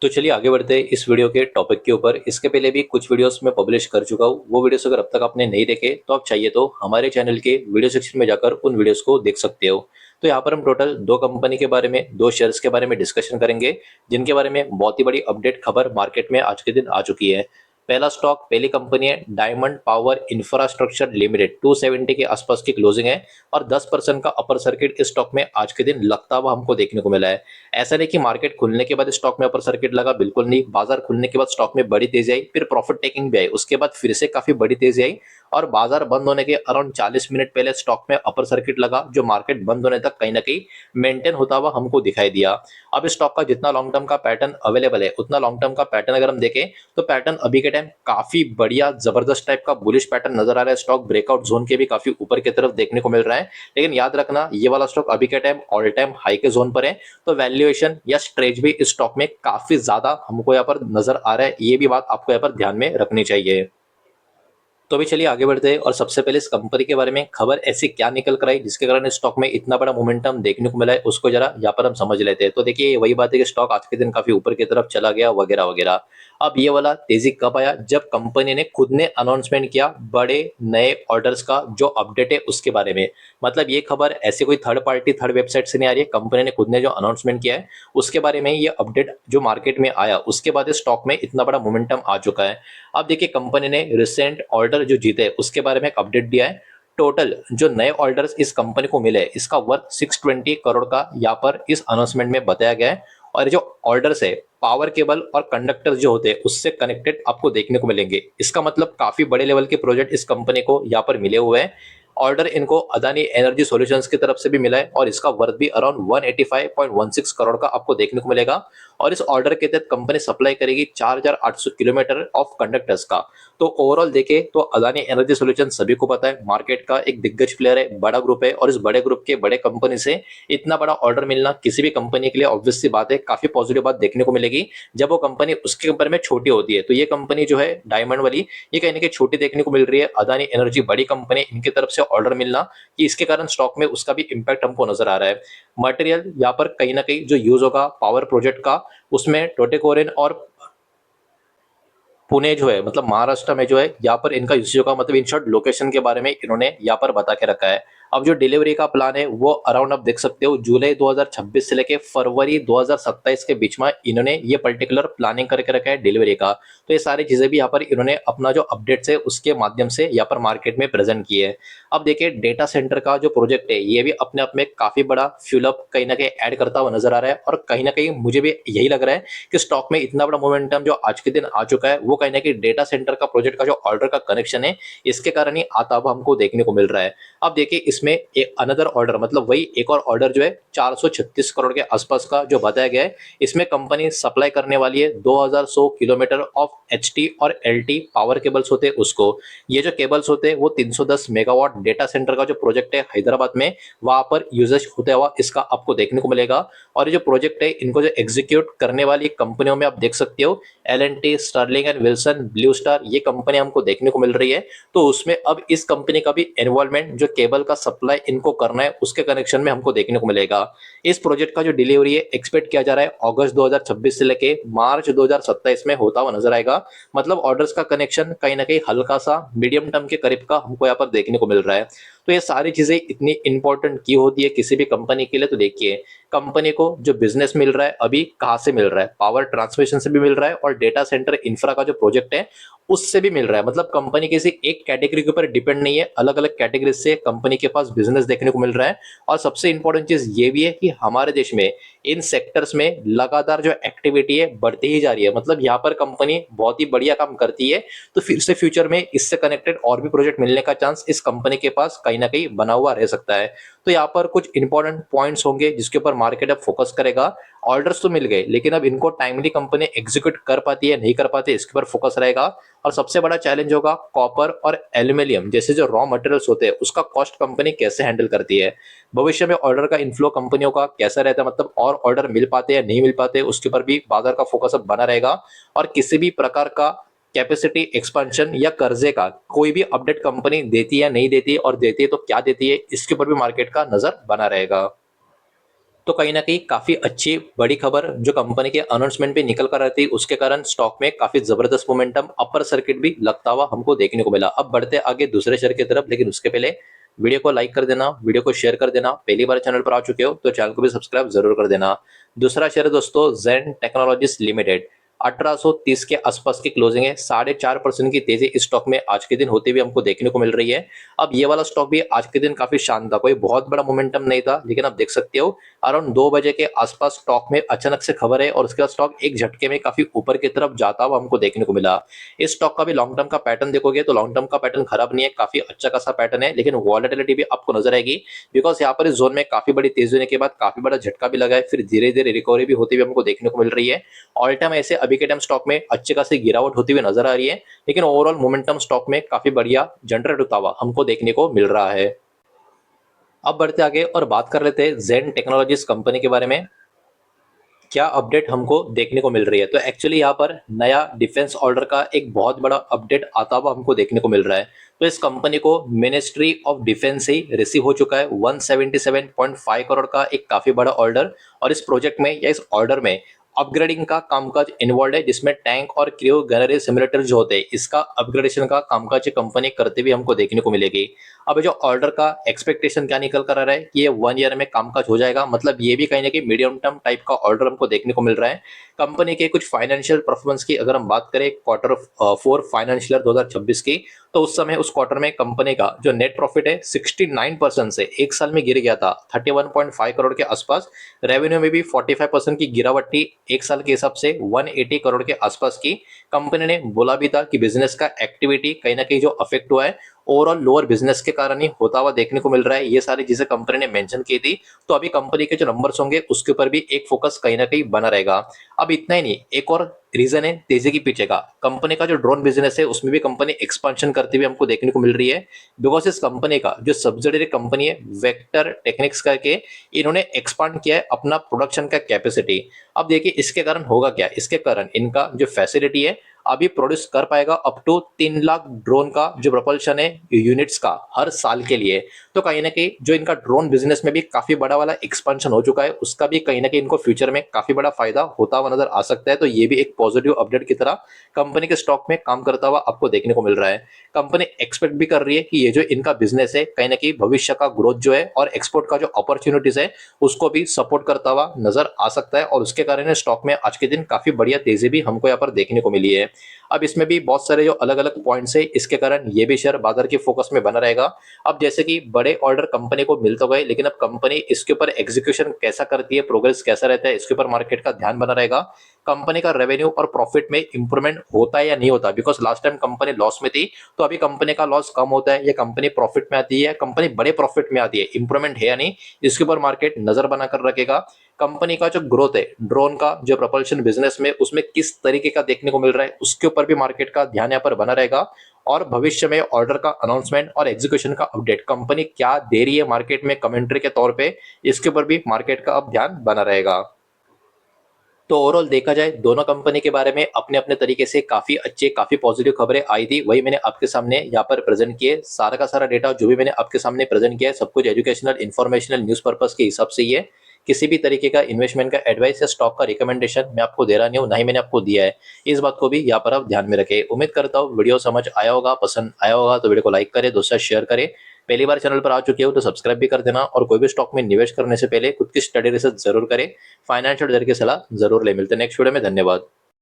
तो चलिए आगे बढ़ते हैं इस वीडियो के टॉपिक के ऊपर। इसके पहले भी कुछ वीडियोस मैं पब्लिश कर चुका हूँ। वो वीडियोस अगर अब तक आपने नहीं देखे तो आप चाहिए तो हमारे चैनल के वीडियो सेक्शन में जाकर उन वीडियोस को देख सकते हो। तो यहाँ पर हम टोटल दो कंपनी के बारे में, दो शेयर्स के बारे में डिस्कशन करेंगे, जिनके बारे में बहुत ही बड़ी अपडेट खबर मार्केट में आज के दिन आ चुकी है। पहला स्टॉक, पहली कंपनी है डायमंड पावर इंफ्रास्ट्रक्चर लिमिटेड। 270 के आसपास की क्लोजिंग है और 10% का अपर सर्किट इस स्टॉक में आज के दिन लगता हुआ हमको देखने को मिला है। ऐसा नहीं कि मार्केट खुलने के बाद स्टॉक में अपर सर्किट लगा, बिल्कुल नहीं। बाजार खुलने के बाद स्टॉक में बड़ी तेजी आई, फिर प्रॉफिट टेकिंग भी आई, उसके बाद फिर से काफी बड़ी तेजी आई और बाजार बंद होने के अराउंड 40 मिनट पहले स्टॉक में अपर सर्किट लगा, जो मार्केट बंद होने तक कहीं ना कहीं मेंटेन होता हुआ हमको दिखाई दिया। अब स्टॉक का जितना लॉन्ग टर्म का पैटर्न अवेलेबल है, उतना लॉन्ग टर्म का पैटर्न अगर हम देखें तो पैटर्न अभी के टाइम काफी बढ़िया जबरदस्त टाइप का बुलिश पैटर्न नजर आ रहा है। स्टॉक ब्रेकआउट जोन के भी काफी ऊपर की तरफ देखने को मिल रहा है, लेकिन याद रखना ये वाला स्टॉक अभी के टाइम ऑल टाइम हाई के जोन पर है, तो वैल्यूएशन या स्ट्रेच भी इस स्टॉक में काफी ज्यादा हमको यहाँ पर नजर आ रहा है। ये भी बात आपको यहाँ पर ध्यान में रखनी चाहिए। तो अभी चलिए आगे बढ़ते हैं और सबसे पहले इस कंपनी के बारे में खबर ऐसी क्या निकल कर आई जिसके कारण इस स्टॉक में इतना बड़ा मोमेंटम देखने को मिला है, उसको जरा यहाँ पर हम समझ लेते हैं। तो देखिए वही बात है कि स्टॉक आज के दिन काफी ऊपर की तरफ चला गया वगैरह वगैरह। अब ये वाला तेजी कब आया? जब कंपनी ने खुद ने अनाउंसमेंट किया बड़े नए ऑर्डर्स का जो अपडेट है उसके बारे में। मतलब ये खबर ऐसे कोई थर्ड पार्टी थर्ड वेबसाइट से नहीं आ रही है, कंपनी ने खुद ने जो अनाउंसमेंट किया है उसके बारे में ये अपडेट जो मार्केट में आया, उसके बाद स्टॉक में इतना बड़ा मोमेंटम आ चुका है। अब देखिए कंपनी ने रिसेंट ऑर्डर जो जीते उसके बारे में एक अपडेट दिया है। टोटल जो नए ऑर्डर्स इस कंपनी को मिले इसका वर्थ 620 करोड़ का यहाँ पर इस अनाउंसमेंट में बताया गया है। और जो ऑर्डर्स है पावर केबल और कंडक्टर जो होते हैं उससे कनेक्टेड आपको देखने को मिलेंगे। इसका मतलब काफी बड़े लेवल के प्रोजेक्ट इस कंपनी को यहाँ पर मिले हुए हैं। ऑर्डर इनको अदानी एनर्जी सॉल्यूशंस की तरफ से भी मिला है और इसका वर्थ भी अराउंड 185.16 करोड़ का आपको देखने को मिलेगा। और इस ऑर्डर के तहत कंपनी सप्लाई करेगी 4800 किलोमीटर ऑफ कंडक्टर्स का। तो ओवरऑल देखे तो अदानी एनर्जी सॉल्यूशन सभी को पता है मार्केट का एक दिग्गज प्लेयर है, बड़ा ग्रुप है, और इस बड़े ग्रुप के बड़े कंपनी से इतना बड़ा ऑर्डर मिलना किसी भी कंपनी के लिए ऑब्वियस सी बात है, काफी पॉजिटिव बात देखने को मिलेगी। जब वो कंपनी उसके ऊपर में छोटी होती है तो ये कंपनी जो है डायमंड वाली, ये कहीं ना कहीं छोटी देखने को मिल रही है। अदानी एनर्जी बड़ी कंपनी, इनकी तरफ से ऑर्डर मिलना कि इसके कारण स्टॉक में उसका भी इंपैक्ट हमको नजर आ रहा है। मटेरियल यहाँ पर कहीं ना कहीं जो यूज होगा पावर प्रोजेक्ट का, उसमें टोटेकोरिन और पुणे जो है, मतलब महाराष्ट्र में जो है यहाँ पर इनका यूसेज होगा। मतलब इन शॉर्ट लोकेशन के बारे में इन्होंने यहाँ पर बता के रखा है। अब जो डिलीवरी का प्लान है वो अराउंड आप देख सकते हो जुलाई 2026 से लेके फरवरी 2027 के बीच में इन्होंने ये पर्टिकुलर प्लानिंग करके रखा है डिलीवरी का। तो ये सारी चीजें भी यहाँ पर इन्होंने अपना जो अपडेट्स है उसके माध्यम से यहाँ पर मार्केट में प्रेजेंट की है। अब देखिए डेटा सेंटर का जो प्रोजेक्ट है ये भी अपने आप में काफी बड़ा फ्यूलअप कहीं ना कहीं ऐड करता हुआ नजर आ रहा है। और कहीं ना कहीं मुझे भी यही लग रहा है कि स्टॉक में इतना बड़ा मोमेंटम जो आज के दिन आ चुका है वो कहीं ना कहीं डेटा सेंटर का प्रोजेक्ट का जो ऑर्डर का कनेक्शन है इसके कारण ही आता हुआ हमको देखने को मिल रहा है। अब देखिए इसमें एक अनदर ऑर्डर, मतलब वही एक और ऑर्डर जो है 436 करोड़ के आसपास का जो बताया गया है, इसमें कंपनी सप्लाई करने वाली है 2100 किलोमीटर ऑफ एचटी और एलटी पावर केबल्स होते हैं उसको। ये जो केबल्स होते हैं वो 310 मेगावाट डेटा सेंटर का जो प्रोजेक्ट है हैदराबाद में, वहां पर यूजेज होता हुआ इसका आपको देखने को मिलेगा। और ये जो प्रोजेक्ट है इनको जो एग्जीक्यूट करने वाली कंपनियों में आप देख सकते हो L and T, Sterling and Wilson, blue star, ये कंपनी हमको देखने को मिल रही है। तो उसमें अब इस कंपनी का भी इन्वॉल्वमेंट जो केबल का सप्लाई इनको करना है उसके कनेक्शन में हमको देखने को मिलेगा। इस प्रोजेक्ट का जो डिलीवरी है एक्सपेक्ट किया जा रहा है अगस्त 2026 से लेके मार्च 2027 में होता हुआ नजर आएगा। मतलब ऑर्डर्स का कनेक्शन कहीं ना कहीं हल्का सा मीडियम टर्म के करीब का हमको यहाँ पर देखने को मिल रहा है। तो ये सारी चीजें इतनी इंपॉर्टेंट की होती है किसी भी कंपनी के लिए। तो देखिए कंपनी को जो बिजनेस मिल रहा है अभी कहाँ से मिल रहा है, पावर ट्रांसमिशन से भी मिल रहा है और डेटा सेंटर इंफ्रा का जो प्रोजेक्ट है उससे भी मिल रहा है। मतलब कंपनी किसी एक कैटेगरी के ऊपर डिपेंड नहीं है, अलग अलग कैटेगरी से कंपनी के पास बिजनेस देखने को मिल रहा है। और सबसे इंपॉर्टेंट चीज ये भी है कि हमारे देश में इन सेक्टर्स में लगातार जो एक्टिविटी है बढ़ती ही जा रही है। मतलब यहाँ पर कंपनी बहुत ही बढ़िया काम करती है, तो फिर से फ्यूचर में इससे कनेक्टेड और भी प्रोजेक्ट मिलने का चांस इस कंपनी के पास कहीं ना कहीं बना हुआ रह सकता है। तो यहाँ पर कुछ इंपॉर्टेंट पॉइंट्स होंगे जिसके ऊपर मार्केट अब फोकस करेगा। ऑर्डर्स तो मिल गए लेकिन अब इनको टाइमली कंपनी एग्जीक्यूट कर पाती है नहीं कर पाती, इसके ऊपर फोकस रहेगा। और सबसे बड़ा चैलेंज होगा कॉपर और एल्यूमिनियम जैसे जो रॉ मटेरियल्स होते हैं उसका कॉस्ट कंपनी कैसे हैंडल करती है। भविष्य में ऑर्डर का इनफ्लो कंपनियों का कैसा रहता है, मतलब और ऑर्डर मिल पाते हैं नहीं मिल पाते, उसके ऊपर भी बाजार का फोकस अब बना रहेगा। और किसी भी प्रकार का कैपेसिटी एक्सपेंशन या कर्जे का कोई भी अपडेट कंपनी देती है नहीं देती है, और देती है तो क्या देती है, इसके ऊपर भी मार्केट का नजर बना रहेगा। तो कहीं ना कहीं काफी अच्छी बड़ी खबर जो कंपनी के अनाउंसमेंट पे निकल कर आई थी, उसके कारण स्टॉक में काफी जबरदस्त मोमेंटम अपर सर्किट भी लगता हुआ हमको देखने को मिला। अब बढ़ते आगे दूसरे शेयर की तरफ, लेकिन उसके पहले वीडियो को लाइक कर देना, वीडियो को शेयर कर देना। पहली बार चैनल पर आ चुके हो तो चैनल को भी सब्सक्राइब जरूर कर देना। दूसरा शेयर है दोस्तों जेन टेक्नोलॉजीज लिमिटेड। 1830 के आसपास की क्लोजिंग है, 4.5% की तेजी इस स्टॉक में आज के दिन होती हुई हमको देखने को मिल रही है। अब ये वाला स्टॉक भी आज के दिन काफी शानदार, कोई बहुत बड़ा मोमेंटम नहीं था, लेकिन आप देख सकते हो अराउंड 2 बजे के आसपास स्टॉक में अचानक से खबर है और उसके बाद स्टॉक एक झटके में काफी ऊपर की तरफ जाता हुआ हमको देखने को मिला। इस स्टॉक का भी लॉन्ग टर्म का पैटर्न देखोगे तो लॉन्ग टर्म का पैटर्न खराब नहीं है, काफी अच्छा खासा पैटर्न है, लेकिन वॉलेटिलिटी भी आपको नजर आएगी। बिकॉज यहाँ पर इस जोन में काफी बड़ी तेजी होने के बाद काफी बड़ा झटका भी लगा है, फिर धीरे धीरे रिकवरी भी होती हुई हमको देखने को मिल रही है। ऑल टाइम ऐसे अभी के टाइम स्टॉक में अच्छी खासी गिरावट होती हुई नजर आ रही है, लेकिन ओवरऑल मोमेंटम स्टॉक में काफी बढ़िया जनरेट होता हुआ हमको देखने को मिल रहा है। अब बढ़ते आगे और बात कर लेते हैं जेन टेक्नोलॉजीज कंपनी के बारे में, क्या अपडेट हमको देखने को मिल रही है। तो एक्चुअली यहाँ पर नया डिफेंस ऑर्डर का एक बहुत बड़ा अपडेट आता हुआ हमको देखने को मिल रहा है। तो इस कंपनी को मिनिस्ट्री ऑफ डिफेंस से रिसीव हो चुका है 177.5 करोड़ का एक काफी बड़ा ऑर्डर। और इस प्रोजेक्ट में या इस ऑर्डर में अपग्रेडिंग का कामकाज इन्वॉल्व है, जिसमें टैंक और क्रू गनरी सिमुलेटर जो होते हैं इसका अपग्रेडेशन का कामकाज कंपनी करते हुए हमको देखने को मिलेगी। अब जो ऑर्डर का एक्सपेक्टेशन क्या निकल कर आ रहा है कि ये 1 ईयर में कामकाज हो जाएगा, मतलब ये भी कहीं ना कहीं मीडियम टर्म टाइप का ऑर्डर हमको देखने को मिल रहा है। कंपनी के कुछ फाइनेंशियल परफॉर्मेंस की अगर हम बात करें क्वार्टर 4 फाइनेंशियल 2026 की, तो उस समय उस क्वार्टर में कंपनी का जो नेट प्रॉफिट है 69% से एक साल में गिर गया था 31.5 करोड़ के आसपास। रेवेन्यू में भी 45% की गिरावट थी एक साल के हिसाब से 180 करोड़ के आसपास की। कंपनी ने बोला भी था कि बिजनेस का एक्टिविटी कहीं ना कहीं जो अफेक्ट हुआ है ओवरऑल लोअर बिजनेस के कारण ही होता हुआ देखने को मिल रहा है। ये सारी चीजें कंपनी ने मेंशन की थी। तो अभी कंपनी के जो नंबर्स होंगे उसके ऊपर भी एक फोकस कहीं ना कहीं बना रहेगा। अब इतना ही नहीं, एक और रीजन है तेजी के पीछे का। कंपनी का जो ड्रोन बिजनेस है उसमें भी कंपनी एक्सपेंशन करते हुए हमको देखने को मिल रही है। बिकॉज इस कंपनी का जो सब्सिडियरी कंपनी है वेक्टर टेक्निक्स करके, इन्होंने एक्सपांड किया है अपना प्रोडक्शन का कैपेसिटी। अब देखिए इसके कारण होगा क्या, इसके कारण इनका जो फैसिलिटी है अभी प्रोड्यूस कर पाएगा अप टू 3 लाख ड्रोन का जो प्रोपल्शन है यूनिट्स का हर साल के लिए। तो कहीं ना कहीं जो इनका ड्रोन बिजनेस में भी काफी बड़ा वाला एक्सपेंशन हो चुका है, उसका भी कहीं ना कहीं इनको फ्यूचर में काफी बड़ा फायदा होता हुआ नजर आ सकता है। तो ये भी एक पॉजिटिव अपडेट की तरह कंपनी के स्टॉक में काम करता हुआ आपको देखने को मिल रहा है। कंपनी एक्सपेक्ट भी कर रही है कि ये जो इनका बिजनेस है कहीं ना कहीं भविष्य का ग्रोथ जो है और एक्सपोर्ट का जो अपॉर्चुनिटीज है उसको भी सपोर्ट करता हुआ नजर आ सकता है, और उसके कारण स्टॉक में आज के दिन काफी बढ़िया तेजी भी हमको यहाँ पर देखने को मिली है। अब इसमें भी बहुत सारे जो अलग अलग पॉइंट्स है, इसके कारण ये भी शेयर बाजार के फोकस में बना रहेगा। अब जैसे कि बड़े ऑर्डर कंपनी को मिल तो गए, लेकिन अब कंपनी इसके ऊपर एग्जीक्यूशन कैसा करती है, प्रोग्रेस कैसा रहता है, इसके ऊपर मार्केट का ध्यान बना रहेगा। कंपनी का रेवेन्यू और प्रॉफिट में इंप्रूवमेंट होता है या नहीं होता, because last time company loss में थी, तो अभी कंपनी का लॉस कम होता है, ये कंपनी प्रॉफिट में आती है, कंपनी बड़े प्रॉफिट में आती है, इंप्रूवमेंट है या नहीं, इसके ऊपर मार्केट नजर बनाकर रखेगा। कंपनी का जो ग्रोथ है ड्रोन का जो प्रोपल्शन बिजनेस में, उसमें किस तरीके का देखने को मिल रहा है, उसके ऊपर भी मार्केट का ध्यान यहाँ पर बना रहेगा। और भविष्य में ऑर्डर का अनाउंसमेंट और एग्जीक्यूशन का अपडेट कंपनी क्या दे रही है मार्केट में कमेंट्री के तौर पे, इसके ऊपर भी मार्केट का अब ध्यान बना रहेगा। तो ओवरऑल देखा जाए दोनों कंपनी के बारे में अपने अपने तरीके से काफी अच्छे काफी पॉजिटिव खबरें आई थी, वही मैंने आपके सामने यहाँ पर प्रेजेंट किए। सारा का सारा डेटा जो भी मैंने आपके सामने प्रेजेंट किया है सब कुछ एजुकेशनल इन्फॉर्मेशनल न्यूज पर्पस के हिसाब से ही है। किसी भी तरीके का इन्वेस्टमेंट का एडवाइस या स्टॉक का रिकमेंडेशन मैं आपको दे रहा नहीं हूँ, ना ही मैंने आपको दिया है। इस बात को भी यहाँ पर आप ध्यान में रखें। उम्मीद करता हूँ वीडियो समझ आया होगा, पसंद आया होगा तो वीडियो को लाइक करें, दोस्तों शेयर करें। पहली बार चैनल पर आ चुके हो तो सब्सक्राइब भी कर देना, और कोई भी स्टॉक में निवेश करने से पहले खुद की स्टडी रिसर्च जरूर करें, फाइनेंशियल एडवाइजर की सलाह जरूर ले। मिलते हैं नेक्स्ट वीडियो में, धन्यवाद।